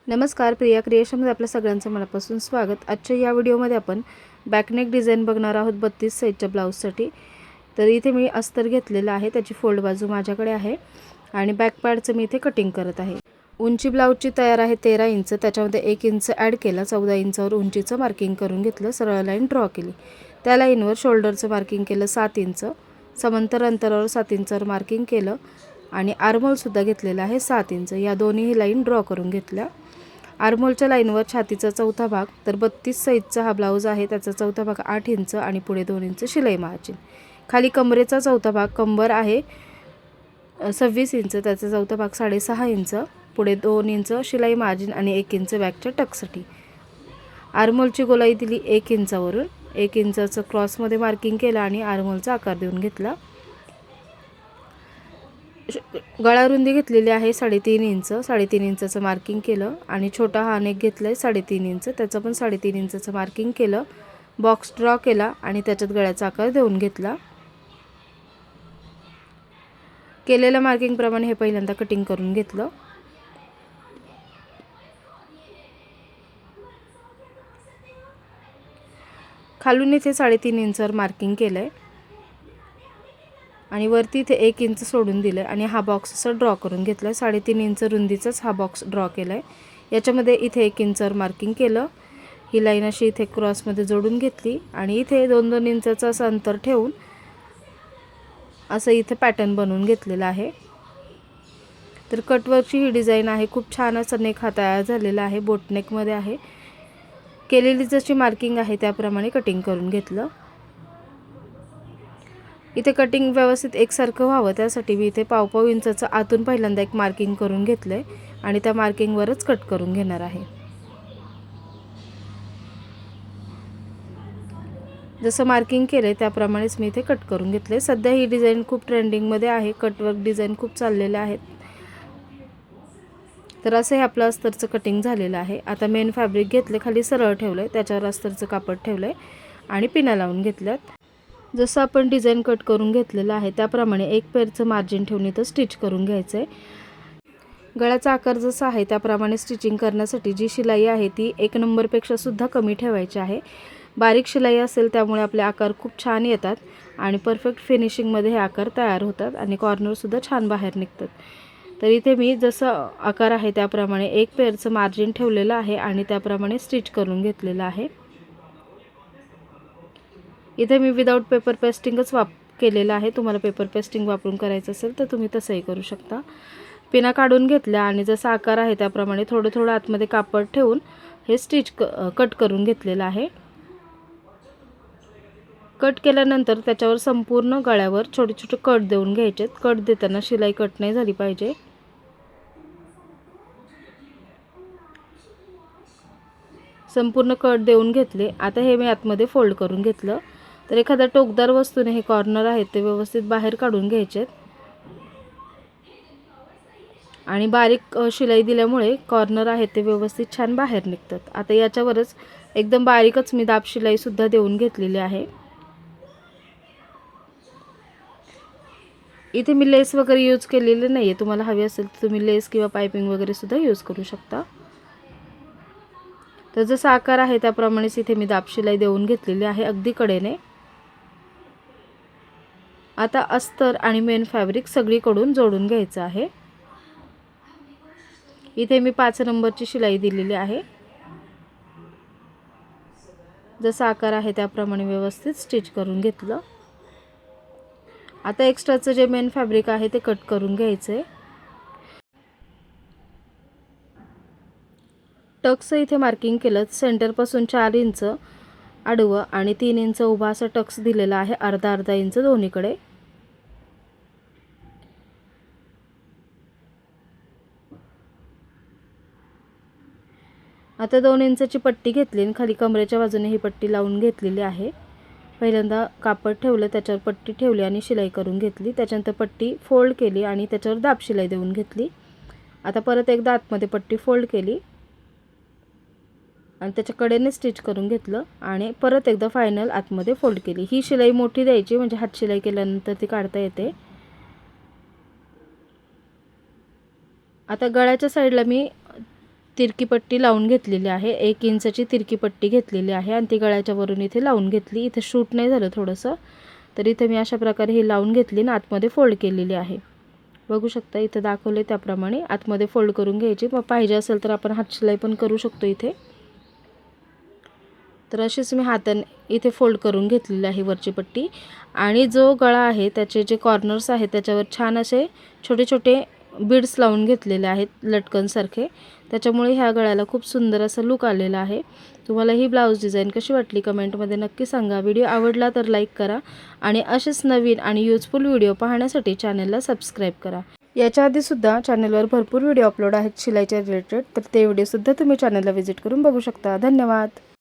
नमस्कार, प्रिया क्रिएशनमध्ये आपल्या सगळ्यांचं मनापासून स्वागत। आजच्या या व्हिडिओमध्ये आपण बॅकनेक डिझाइन बघणार आहोत 32 साइजच्या ब्लाऊजसाठी। तर इथे मी अस्तर घेतलेला आहे, त्याची फोल्ड बाजू माझ्याकडे आहे आणि बॅक पार्टचं मी इथे कटिंग करत आहे। उंची ब्लाऊजची तयार आहे 13 इंच, त्याच्यामध्ये 1 इंच ॲड केला, 14 इंचावर उंचीचं मार्किंग करून घेतलं, सरळ लाईन ड्रॉ केली। त्या लाईनवर शोल्डरचं मार्किंग केलं 7 इंच, समांतर अंतरावर 7 इंचावर मार्किंग केलं आणि आर्महोल सुद्धा घेतलेला आहे 7 इंच। या दोन्ही लाईन ड्रॉ करून घेतल्या। आर्महोलच्या लाईनवर छातीचा चौथा भाग, तर 32 साइजचा हा ब्लाऊज आहे, त्याचा चौथा भाग 8 इंच आणि पुढे 2 इंच शिलाई मार्जिन। खाली कमरेचा चौथा भाग, कंबर आहे 26 इंच, त्याचा चौथा भाग 6.5 इंच, पुढे 2 इंच शिलाई मार्जिन आणि 1 इंच बॅकच्या टक्ससाठी। आर्महोलची गोलाई दिली 1 इंचावरून, 1 इंचाचं क्रॉसमध्ये मार्किंग केलं आणि आर्महोलचा आकार देऊन घेतला। गळा रुंदी घेतलेली आहे 3.5 इंच, 3.5 इंचाचं मार्किंग केलं आणि छोटा हा नेक घेतलाय 3.5 इंच, त्याचं पण 3.5 इंचाचं मार्किंग केलं, बॉक्स ड्रॉ केला आणि त्याच्यात गळ्याचा आकार देऊन घेतला। केलेल्या मार्किंग प्रमाणे हे पहिल्यांदा कटिंग करून घेतलं। खालून इथे 3.5 इंचावर मार्किंग केलंय आणि वरती इथे 1 इंच सोडून दिलं आणि हा बॉक्स असा ड्रॉ करून घेतला। 3.5 इंच रुंदीचाच हा बॉक्स ड्रॉ केलाय। याच्यामध्ये इथे 1 इंचावर मार्किंग केलं, ही लाईन अशी इथे क्रॉसमध्ये जोडून घेतली आणि इथे 2-2 इंचाचं असं अंतर ठेवून असं इथे पॅटर्न बनवून घेतलेला आहे। तर कटवर्कची ही डिझाइन आहे, खूप छान असा नेक हा तयार झालेला आहे, बोटनेकमध्ये आहे। केलेली जशी मार्किंग आहे त्याप्रमाणे कटिंग करून घेतलं। इथे कटिंग व्यवस्थित एकसारखं व्हावं त्यासाठी मी इथे 1.5 इंचाचं आतून पहिल्यांदा एक मार्किंग करून घेतलंय आणि त्या मार्किंगवरच कट करून घेणार आहे। जसं मार्किंग केलंय त्याप्रमाणेच मी इथे कट करून घेतले। सध्या ही डिझाइन खूप ट्रेंडिंगमध्ये आहे, कटवर्क डिझाइन खूप चाललेले आहेत। तर असं हे आपलं अस्तरचं कटिंग झालेलं आहे। आता मेन फॅब्रिक घेतले, खाली सरळ ठेवलंय, त्याच्यावर अस्तरचं कापड ठेवलंय आणि पिना लावून घेतल्यात। जसं आपण डिझाइन कट करून घेतलेलं आहे त्याप्रमाणे एक पेरचं मार्जिन ठेवून इथं स्टिच करून घ्यायचं आहे। गळ्याचा आकार जसा आहे त्याप्रमाणे स्टिचिंग करण्यासाठी जी शिलाई आहे ती 1 नंबरपेक्षा सुद्धा कमी ठेवायची आहे। बारीक शिलाई असेल त्यामुळे आपले आकार खूप छान येतात आणि परफेक्ट फिनिशिंगमध्ये हे आकार तयार होतात आणि कॉर्नरसुद्धा छान बाहेर निघतात। तर इथे मी जसं आकार आहे त्याप्रमाणे एक पेरचं मार्जिन ठेवलेलं आहे आणि त्याप्रमाणे स्टिच करून घेतलेलं आहे। इथे मी विदाउट पेपर पेस्टिंगच केलेलं आहे, तुम्हाला पेपर पेस्टिंग वापरून करायचं असेल तर तुम्ही तसंही करू शकता। पिना काढून घेतल्या आणि जसा आकार आहे त्याप्रमाणे थोडं थोडं आतमध्ये कापड ठेवून हे कट करून घेतलेलं आहे। कट केल्यानंतर त्याच्यावर संपूर्ण गळ्यावर छोटे छोटे कट देऊन घ्यायचे। कट देताना शिलाई कट नाही झाली पाहिजे। संपूर्ण कट देऊन घेतले। आता हे मी आतमध्ये फोल्ड करून घेतलं। तर एखाद्या टोकदार वस्तूने हे कॉर्नर आहेत ते व्यवस्थित बाहेर काढून घ्यायचे आणि बारीक शिलाई दिल्यामुळे कॉर्नर आहेत ते व्यवस्थित छान बाहेर निघतात। आता याच्यावरच एकदम बारीकच मी दाब शिलाई सुद्धा देऊन घेतलेली आहे। इथे मी लेस वगैरे यूज केलेले नाहीये, तुम्हाला हवी असेल तर तुम्ही लेस किंवा पाइपिंग वगैरे सुद्धा यूज करू शकता। तर जसा आकार आहे त्याप्रमाणेच इथे मी दाब शिलाई देऊन घेतलेली आहे अगदी कडेने। आता अस्तर आणि मेन फॅब्रिक सगळीकडून जोडून घ्यायचं आहे। इथे मी 5 नंबरची शिलाई दिलेली आहे। जसा आकार आहे त्याप्रमाणे व्यवस्थित स्टिच करून घेतलं। आता एक्स्ट्राचं जे मेन फॅब्रिक आहे ते कट करून घ्यायचंय। टक्स इथे मार्किंग केलं, सेंटर पासून 4 इंच आडवं आणि 3 इंच उभा असा टक्स दिलेला आहे, अर्धा इंच दोन्हीकडे। आता 2 इंचाची पट्टी घेतली आणि खाली कमरेच्या बाजूने ही पट्टी लावून घेतलेली आहे। पहिल्यांदा कापड ठेवलं, त्याच्यावर पट्टी ठेवली आणि शिलाई करून घेतली। त्याच्यानंतर पट्टी फोल्ड केली आणि त्याच्यावर दाब शिलाई देऊन घेतली। आता परत एकदा आतमध्ये पट्टी फोल्ड केली आणि त्याच्या कडेने स्टिच करून घेतलं आणि परत एकदा फायनल आतमध्ये फोल्ड केली। ही शिलाई मोठी द्यायची म्हणजे हात शिलाई केल्यानंतर ती काढता येते। आता गळ्याच्या साईडला मी तिरकी पट्टी लावून घेतलेली आहे, 1 इंचाची तिरकी पट्टी घेतलेली आहे आणि ती गळ्याच्या वरून इथे लावून घेतली. इथे शूट नाही झालं थोडंसं, तर इथे मी अशा प्रकारे ही लावून घेतली आणि आतमध्ये फोल्ड केलेली आहे. बघू शकता इथे दाखवले त्याप्रमाणे आतमध्ये फोल्ड करून घ्यायची. मग पाहिजे असेल तर आपण हातशिलाई पण करू शकतो इथे. तर अशीच मी हाताने इथे फोल्ड करून घेतलेली आहे वरची पट्टी. आणि जो गळा आहे त्याचे जे कॉर्नर्स आहेत त्याच्यावर छान असे छोटे छोटे बीड्स लावून घेतलेले आहेत लटकनसारखे. त्याच्यामुळे ह्या गळ्याला खूप सुंदर असा लुक आलेला आहे. तुम्हाला ही ब्लाऊज डिझाईन कशी वाटली कमेंटमध्ये नक्की सांगा. व्हिडिओ आवडला तर लाईक करा आणि असेच नवीन आणि यूजफुल व्हिडिओ पाहण्यासाठी चॅनलला सबस्क्राईब करा. याच्या आधीसुद्धा चॅनलवर भरपूर व्हिडिओ अपलोड आहेत शिलाईच्या रिलेटेड, तर ते व्हिडिओसुद्धा तुम्ही चॅनलला व्हिजिट करून बघू शकता. धन्यवाद.